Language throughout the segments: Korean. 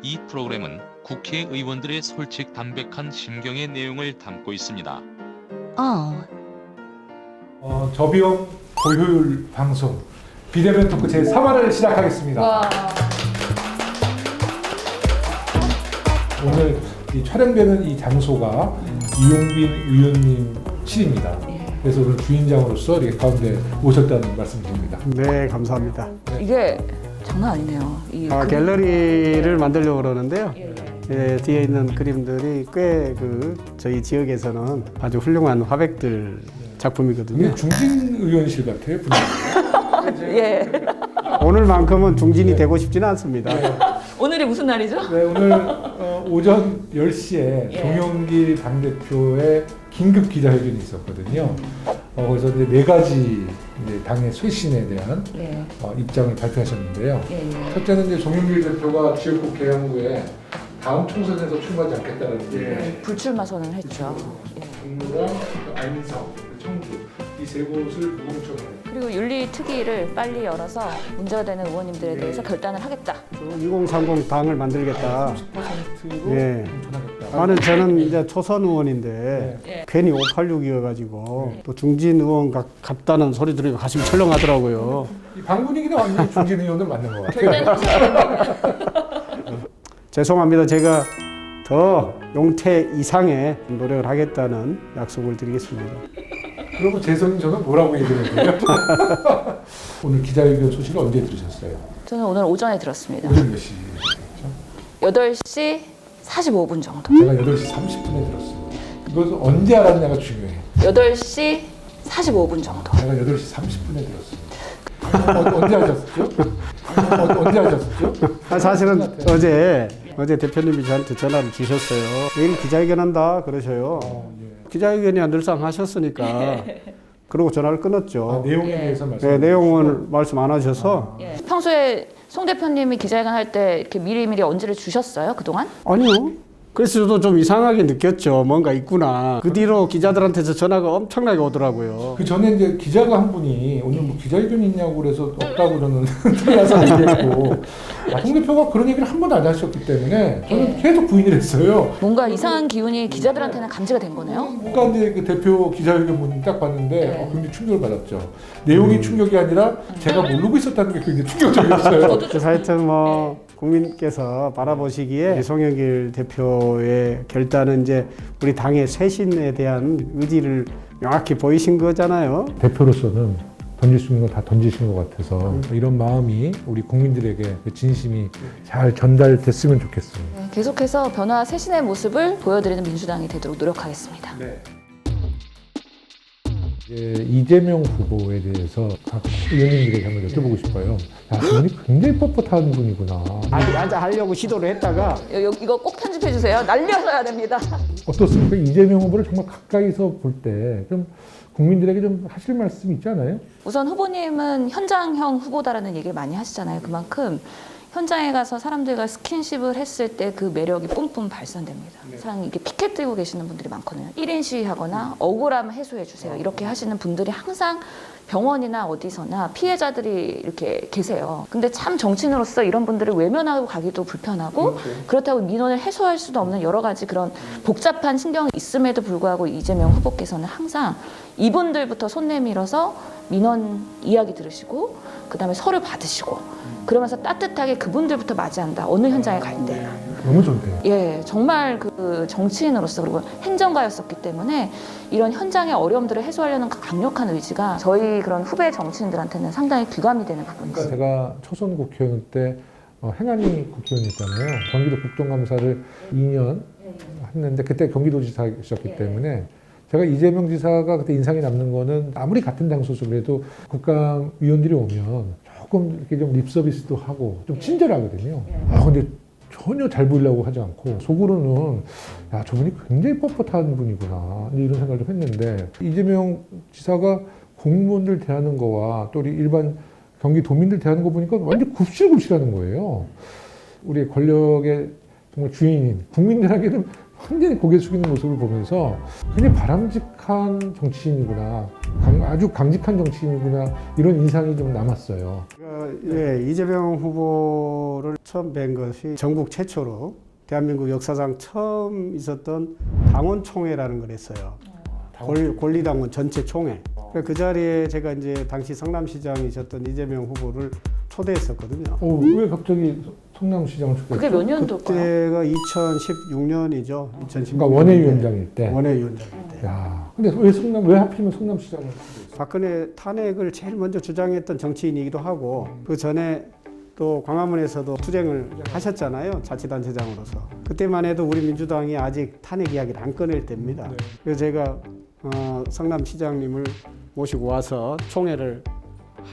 이 프로그램은 국회의원들의 솔직 담백한 심경의 내용을 담고 있습니다. 저비용 고효율 방송 비대면 토크 제3화를 시작하겠습니다. 와. 오늘 이 촬영되는 이 장소가 이용빈 의원님 실입니다. 그래서 오늘 주인장으로서 이렇게 가운데 오셨다는 말씀드립니다. 네, 감사합니다. 이게 장난 아니네요. 갤러리를 만들려고 그러는데요. 예. 뒤에 있는 그림들이 꽤 저희 지역에서는 아주 훌륭한 화백들 작품이거든요. 이게 중진 의원실 같아요. 분위기가. 예. 오늘만큼은 중진이 되고 싶지는 않습니다. 오늘이 무슨 날이죠? 네, 오늘 오전 10시에 예. 송영길 당대표의 긴급 기자회견이 있었거든요. 거기서 이제 네 가지 이제 당의 쇄신에 대한 예. 입장을 발표하셨는데요. 예. 첫째는 이제 송영길 대표가 지역구 개항구에 다음 총선에서 출마하지 않겠다는 게 불출마 선언을 했죠. 예. 종로랑 안성, 청주 이 세 곳을 무공천을 그리고 윤리특위를 빨리 열어서 문제가 되는 의원님들에 대해서 결단을 하겠다. 2030 당을 만들겠다. 30%로 예. 공천하겠다. 저는 이제 초선 의원인데 예. 괜히 586이어가지고 또 중진 의원 같다는 소리 들으니까 가슴이 철렁하더라고요. 이 방 분위기는 완전히 중진 의원들 맞는 것 같아요. 결단이 죄송합니다. 제가 더 용태 이상의 노력을 하겠다는 약속을 드리겠습니다. 그러면 재선인 저는 뭐라고 얘기를 해요? 오늘 기자회견 소식을 언제 들으셨어요? 저는 오늘 오전에 들었습니다. 오전 몇 시? 8시 45분 정도. 제가 8시 30분에 들었습니다. 이것은 언제 알았냐가 중요해요. 8시 45분 정도. 제가 8시 30분에 들었습니다. 언제 하셨죠? 언제 하셨죠? 사실은 어제 대표님이 저한테 전화를 주셨어요. 내일 기자회견한다 그러셔요. 예. 기자회견이 늘상 하셨으니까 그러고 전화를 끊었죠. 내용에 예. 대해서 말씀. 네, 내용을 말씀 안 하셔서 예. 평소에 송 대표님이 기자회견 할 때 이렇게 미리미리 언지를 주셨어요? 그동안? 아니요. 그래서 저도 좀 이상하게 느꼈죠. 뭔가 있구나. 그 뒤로 기자들한테서 전화가 엄청나게 오더라고요. 그 전에 이제 기자가 한 분이 오늘 뭐 기자회견이 있냐고 그래서 없다고 저는 틀려서 얘기했고, 송 대표가 그런 얘기를 한 번도 안 하셨기 때문에 저는 계속 부인을 했어요. 뭔가 이상한 기운이 기자들한테는 감지가 된 거네요. 뭔가 이제 그 대표 기자회견 문 딱 봤는데 굉장히 충격을 받았죠. 내용이 충격이 아니라 제가 모르고 있었다는 게 굉장히 충격적이었어요. 그래서 하여튼 국민께서 바라보시기에 송영길 대표의 결단은 이제 우리 당의 쇄신에 대한 의지를 명확히 보이신 거잖아요. 대표로서는 던질 수 있는 거 다 던지신 것 같아서 이런 마음이 우리 국민들에게 진심이 잘 전달됐으면 좋겠습니다. 네, 계속해서 변화 쇄신의 모습을 보여드리는 민주당이 되도록 노력하겠습니다. 이재명 후보에 대해서 각 의원님들에게 한번 여쭤보고 싶어요. 야, 이분이 굉장히 뻣뻣한 분이구나. 아자 하려고 시도를 했다가 이거 꼭 편집해 주세요. 날려서야 됩니다. 어떻습니까? 이재명 후보를 정말 가까이서 볼 때 좀 국민들에게 좀 하실 말씀 있지 않아요? 우선 후보님은 현장형 후보다라는 얘기를 많이 하시잖아요. 그만큼 현장에 가서 사람들과 스킨십을 했을 때 그 매력이 뿜뿜 발산됩니다. 사람 이게 피켓 들고 계시는 분들이 많거든요. 1인 시위하거나 억울함 해소해 주세요. 이렇게 하시는 분들이 항상 병원이나 어디서나 피해자들이 이렇게 계세요. 근데 참 정치인으로서 이런 분들을 외면하고 가기도 불편하고 그렇다고 민원을 해소할 수도 없는 여러 가지 그런 복잡한 신경이 있음에도 불구하고 이재명 후보께서는 항상 이분들부터 손 내밀어서 민원 이야기 들으시고 그다음에 서류 받으시고 그러면서 따뜻하게 그분들부터 맞이한다. 어느 현장에 갈 때. 너무 좋네요. 예, 정말 그 정치인으로서 그리고 행정가였었기 때문에 이런 현장의 어려움들을 해소하려는 강력한 의지가 저희 그런 후배 정치인들한테는 상당히 귀감이 되는 부분이죠. 그러니까 제가 초선 국회의원 때 행안위 국회의원이었잖아요. 경기도 국정감사를 2년 했는데 그때 경기도지사셨기 때문에 제가 이재명 지사가 그때 인상이 남는 거는 아무리 같은 당 소속이라도 국감위원들이 오면 조금 이렇게 좀 립서비스도 하고 좀 친절하거든요. 근데 전혀 잘 보이려고 하지 않고 속으로는 야, 저분이 굉장히 뻣뻣한 분이구나 이런 생각을 좀 했는데 이재명 지사가 공무원들 대하는 거와 또 우리 일반 경기도민들 대하는 거 보니까 완전 굽실굽실하는 거예요. 우리 권력의 정말 주인인 국민들에게는 완전히 고개 숙이는 모습을 보면서 굉장히 바람직한 정치인이구나, 아주 강직한 정치인이구나 이런 인상이 좀 남았어요. 예, 이재명 후보를 처음 뵌 것이 전국 최초로 대한민국 역사상 처음 있었던 당원총회라는 걸 했어요. 권리당원 전체 총회. 그 자리에 제가 이제 당시 성남시장이셨던 이재명 후보를 초대했었거든요. 왜 갑자기 성남시장을 초대했죠? 그게 몇 년도일까요? 그때가 2016년이죠. 2016년. 그러니까 원외위원장일 때. 원외위원장일 때. 야, 근데 왜 하필이면 성남시장을? 박근혜 탄핵을 제일 먼저 주장했던 정치인이기도 하고 그 전에 또 광화문에서도 투쟁을 하셨잖아요. 자치단체장으로서. 그때만 해도 우리 민주당이 아직 탄핵 이야기를 안 꺼낼 때입니다. 그래서 제가 성남시장님을 모시고 와서 총회를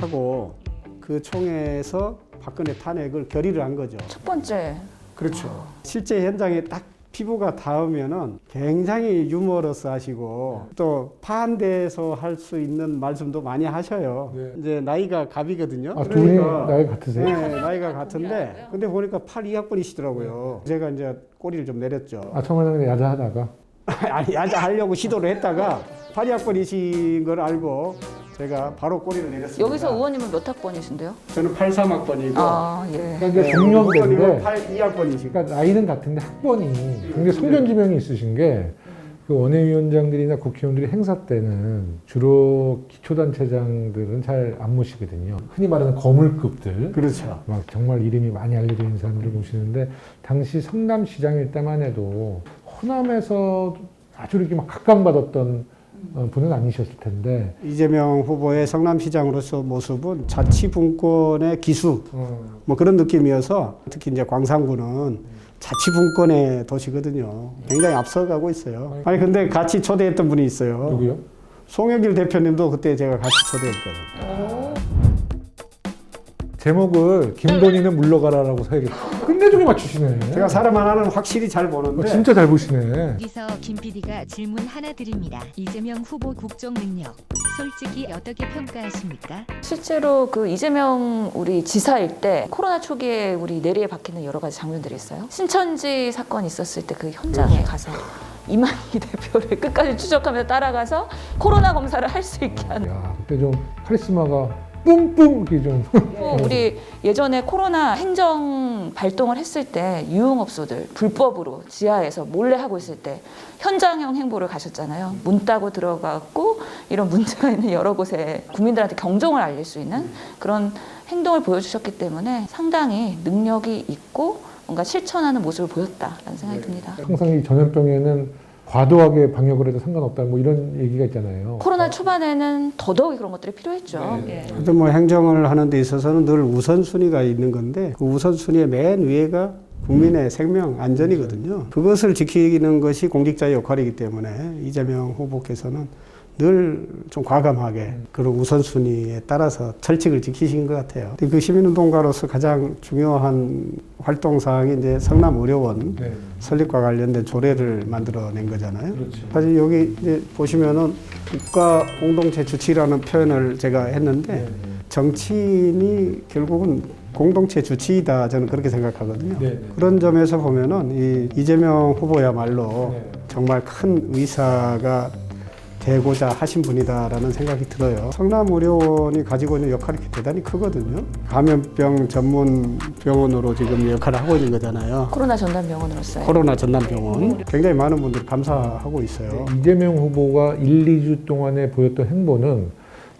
하고 그 총회에서 박근혜 탄핵을 결의를 한 거죠. 첫 번째. 그렇죠. 실제 현장에 딱 피부가 닿으면은 굉장히 유머러스 하시고 또 파한대에서 할 수 있는 말씀도 많이 하셔요. 네. 이제 나이가 갑이거든요. 두 분이 나이 같으세요? 네, 나이가 같은데 근데 보니까 82학번이시더라고요. 제가 이제 꼬리를 좀 내렸죠. 처음에는 야자하다가 아니 야자하려고 시도를 했다가 82학번이신 걸 알고 제가 바로 꼬리를 내렸습니다. 여기서 의원님은 몇 학번이신데요? 저는 83학번이고 아, 예. 그러니까 동년배인데 82학번이시고 그러니까 나이는 같은데 학번이 굉장히 성견지명이 있으신 게 그 원외위원장들이나 국회의원들이 행사 때는 주로 기초단체장들은 잘 안 모시거든요. 흔히 말하는 거물급들. 그렇죠. 막 정말 이름이 많이 알려져 있는 사람들을 모시는데 당시 성남시장일 때만 해도 호남에서 아주 이렇게 막 각광받았던 분은 아니셨을 텐데 이재명 후보의 성남시장으로서 모습은 자치분권의 기수 뭐 그런 느낌이어서 특히 이제 광산구는 자치분권의 도시거든요. 굉장히 앞서가고 있어요. 아니 근데 같이 초대했던 분이 있어요. 누구요? 송영길 대표님도 그때 제가 같이 초대했거든요. 제목을 김건희는 물러가라라고 써야겠다. 끝내주게 맞추시네. 제가 사람 하나는 확실히 잘 보는데 진짜 잘 보시네. 여기서 김 PD가 질문 하나 드립니다. 이재명 후보 국정 능력 솔직히 어떻게 평가하십니까? 실제로 그 이재명 우리 지사일 때 코로나 초기에 우리 내리에 박히는 여러 가지 장면들이 있어요. 신천지 사건 있었을 때 그 현장에 가서 이만희 대표를 끝까지 추적하면서 따라가서 코로나 검사를 할 수 있게 하는. 야, 그때 좀 카리스마가 뿜뿜 이렇게 좀. 우리 예전에 코로나 행정 발동을 했을 때 유흥업소들 불법으로 지하에서 몰래 하고 있을 때 현장형 행보를 가셨잖아요. 문 따고 들어갔고 이런 문제가 있는 여러 곳에 국민들한테 경종을 알릴 수 있는 그런 행동을 보여주셨기 때문에 상당히 능력이 있고 뭔가 실천하는 모습을 보였다라는 생각이 듭니다. 항상 이 전염병에는 과도하게 방역을 해도 상관없다 뭐 이런 얘기가 있잖아요. 코로나 초반에는 더더욱 그런 것들이 필요했죠. 예. 하여튼 뭐 행정을 하는 데 있어서는 늘 우선순위가 있는 건데 그 우선순위의 맨 위에가 국민의 생명 안전이거든요. 그것을 지키는 것이 공직자의 역할이기 때문에 이재명 후보께서는 늘 좀 과감하게 그런 우선순위에 따라서 철칙을 지키신 것 같아요. 그 시민운동가로서 가장 중요한 활동사항이 이제 성남의료원 설립과 관련된 조례를 만들어낸 거잖아요. 그렇죠. 사실 여기 이제 보시면은 국가 공동체 주치라는 표현을 제가 했는데 정치인이 결국은 공동체 주치이다 저는 그렇게 생각하거든요. 그런 점에서 보면은 이재명 후보야말로 정말 큰 의사가 되고자 하신 분이다라는 생각이 들어요. 성남의료원이 가지고 있는 역할이 대단히 크거든요. 감염병 전문 병원으로 지금 역할을 하고 있는 거잖아요. 코로나 전담 병원으로서요. 코로나 전담 병원. 굉장히 많은 분들이 감사하고 있어요. 이재명 후보가 1, 2주 동안에 보였던 행보는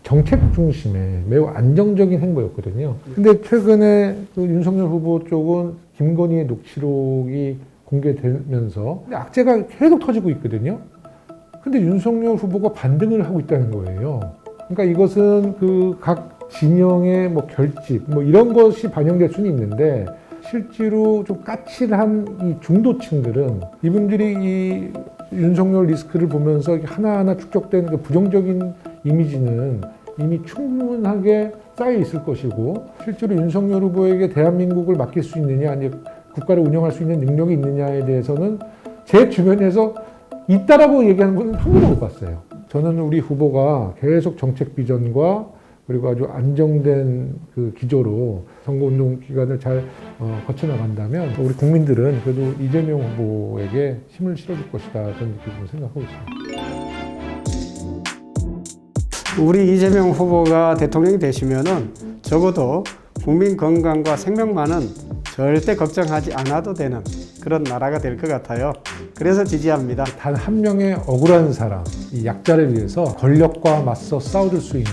정책 중심의 매우 안정적인 행보였거든요. 근데 최근에 그 윤석열 후보 쪽은 김건희의 녹취록이 공개되면서 악재가 계속 터지고 있거든요. 근데 윤석열 후보가 반등을 하고 있다는 거예요. 그러니까 이것은 그 각 진영의 뭐 결집, 뭐 이런 것이 반영될 수는 있는데 실제로 좀 까칠한 이 중도층들은 이분들이 이 윤석열 리스크를 보면서 하나하나 축적된 그 부정적인 이미지는 이미 충분하게 쌓여 있을 것이고 실제로 윤석열 후보에게 대한민국을 맡길 수 있느냐, 아니 국가를 운영할 수 있는 능력이 있느냐에 대해서는 제 주변에서 있다라고 얘기하는 분은 한 번도 못 봤어요. 저는 우리 후보가 계속 정책 비전과 그리고 아주 안정된 그 기조로 선거운동 기간을 잘 거쳐나간다면 우리 국민들은 그래도 이재명 후보에게 힘을 실어줄 것이다 저는 그렇게 생각하고 있습니다. 우리 이재명 후보가 대통령이 되시면은 적어도 국민 건강과 생명만은 절대 걱정하지 않아도 되는 그런 나라가 될 것 같아요. 그래서 지지합니다. 단 한 명의 억울한 사람, 이 약자를 위해서 권력과 맞서 싸워줄 수 있는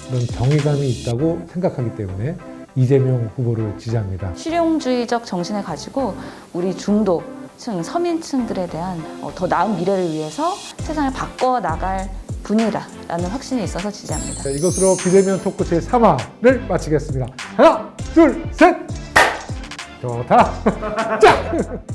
그런 정의감이 있다고 생각하기 때문에 이재명 후보를 지지합니다. 실용주의적 정신을 가지고 우리 중도층, 서민층들에 대한 더 나은 미래를 위해서 세상을 바꿔 나갈 분이라는 확신이 있어서 지지합니다. 네, 이것으로 비대면 토크 제3화를 마치겠습니다. 하나, 둘, 셋! 좋다! 짝!